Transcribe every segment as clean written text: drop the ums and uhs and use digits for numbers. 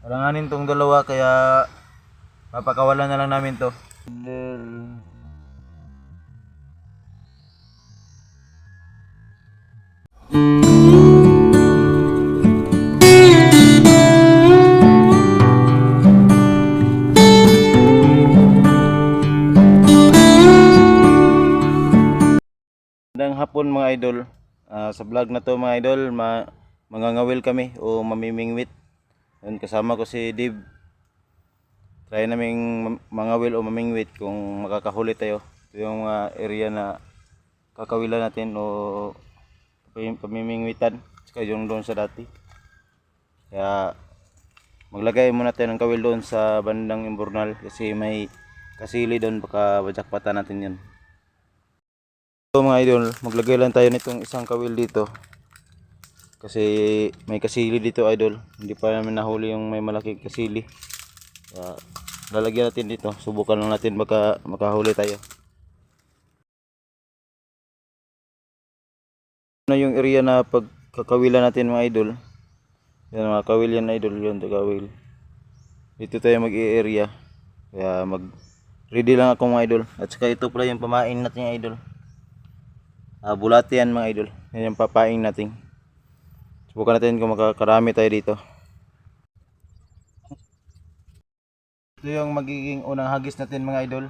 Alanganin tong dalawa kaya papakawalan na lang namin to. Magandang hapon mga idol. Sa vlog na to mga idol, mangangawil kami o mamimingwit. Yun, kasama ko si Dave. Try naming mangawil o mamingwit kung makakahuli tayo. Ito yung area na kakawilan natin o pamimingwitan. Saka yung doon sa dati. Kaya maglagay muna tayo ng kawil doon sa bandang Imbornal kasi may kasili doon, baka bajakpatan natin yun. So mga idol, maglagay lang tayo nitong isang kawil dito kasi may kasili dito idol. Hindi pa namin nahuli yung may malaking kasili. Kaya lalagyan natin dito, subukan lang natin baka makahuli tayo. Ano yung area na pagkakawilan natin mga idol? Yan mga kawil yan idol, yun kawil. Dito tayo mag-i-area. Kaya ready lang ako mga idol. At saka ito pala yung pamain natin mga idol. Bulati yan mga idol. Yan yung papain natin. Subukan natin kung makakarami tayo dito. Ito yung magiging unang hagis natin mga idol.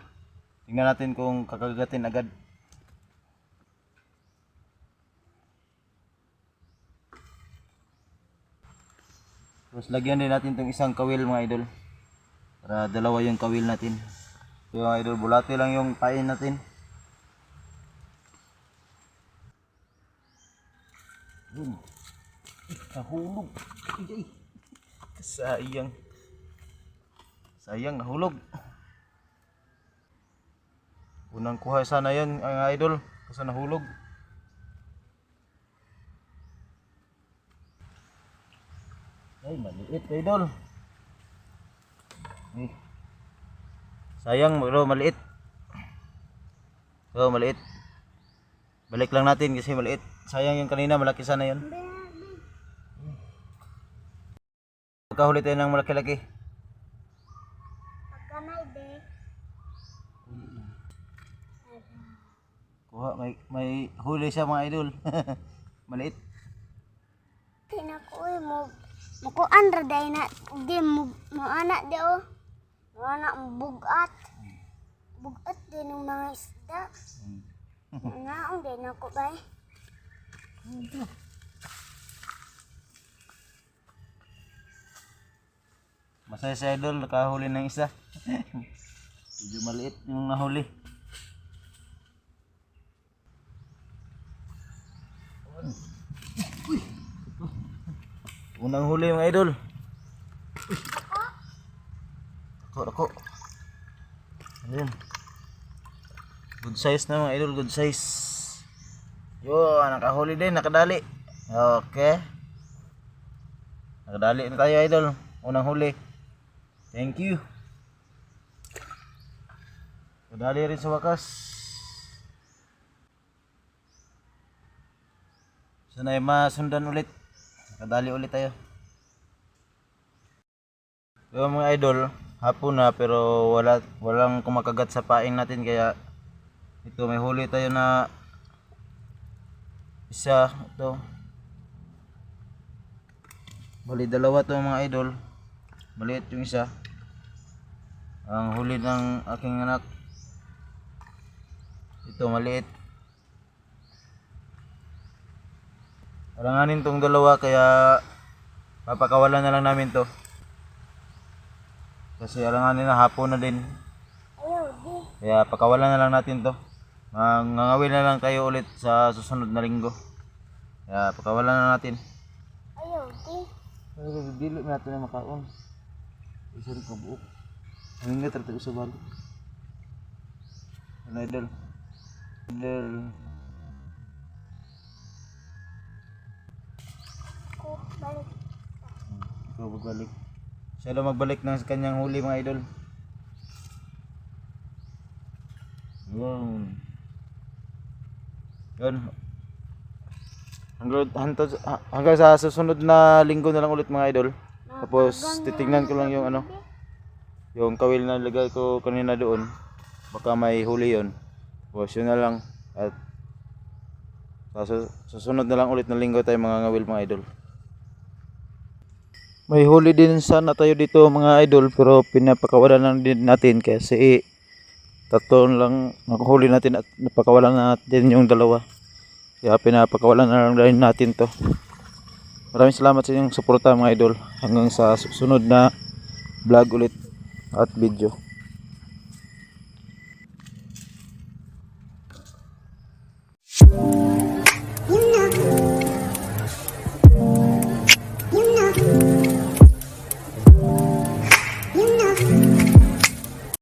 Tingnan natin kung kakagatin agad. Tapos lagyan din natin itong isang kawil mga idol. Para dalawa yung kawil natin. Ito mga idol, bulati lang yung pain natin. Nahulog. Sayang. Sayang, nahulog. Unang kuha sana yan ang idol. Kasi nahulog. Ay, maliit idol. Sayang, maliit. Oh, maliit. Balik lang natin kasi maliit. Sayang yung kanina, malaki sana yun. Magkahuli tayo ng malaki-laki. Pagkanay de. Kuha, may huli siya mga idol. Maliit. Tinakoy mo. Mukuan ra day na di mo anak de o. Mo anak bugat. Bugat din ng mga isda. Naong din ako bay. Masaya si idol, nakahuli ng isa. Medyo maliit yung nahuli. Unang huli mga idol. Ako. Ayan. Good size na mga idol, good size. Yo, nakahuli din, nakadali. Okay. Nakadali na tayo idol. Unang huli. Thank you. Nakadali rin sa wakas. Sana ay masundan ulit. Nakadali ulit tayo. So mga idol, hapon na pero walang kumakagat sa paing natin kaya ito may huli tayo na isa ito. Bali dalawa to mga idol. Maliit yung isa. Ang huli ng aking anak. Ito maliit. Alanganin tong dalawa kaya papakawalan na lang namin to. Kasi alanganin na hapon na din. Ayaw di. Kaya pakawalan na lang natin to. Mangangawin na lang tayo ulit sa susunod na linggo. Kaya pakawalan na natin. Ayaw di. Pero dili natin na makaon. Isa rin kabuok. Hanggang nga tartago sa balo. Ano idol? Idol. Ko balik. Ikaw magbalik. Siya lang magbalik ng kanyang huli mga idol. Yun. Yun. Hanggang sa susunod na linggo na lang ulit mga idol. Tapos titingnan ko lang yung ano, yung kawil na lagay ko kanina doon. Baka may huli yon. Tapos yun na lang. At susunod na lang ulit na linggo tayo mga ngawil mga idol. May huli din sana tayo dito mga idol, pero pinapakawalan lang din natin kasi tatlo lang nakuhuli natin at napakawalan natin yung dalawa. Kaya pinapakawalan na lang din natin to. Maraming salamat sa inyong suporta mga idol. Hanggang sa susunod na vlog ulit at video.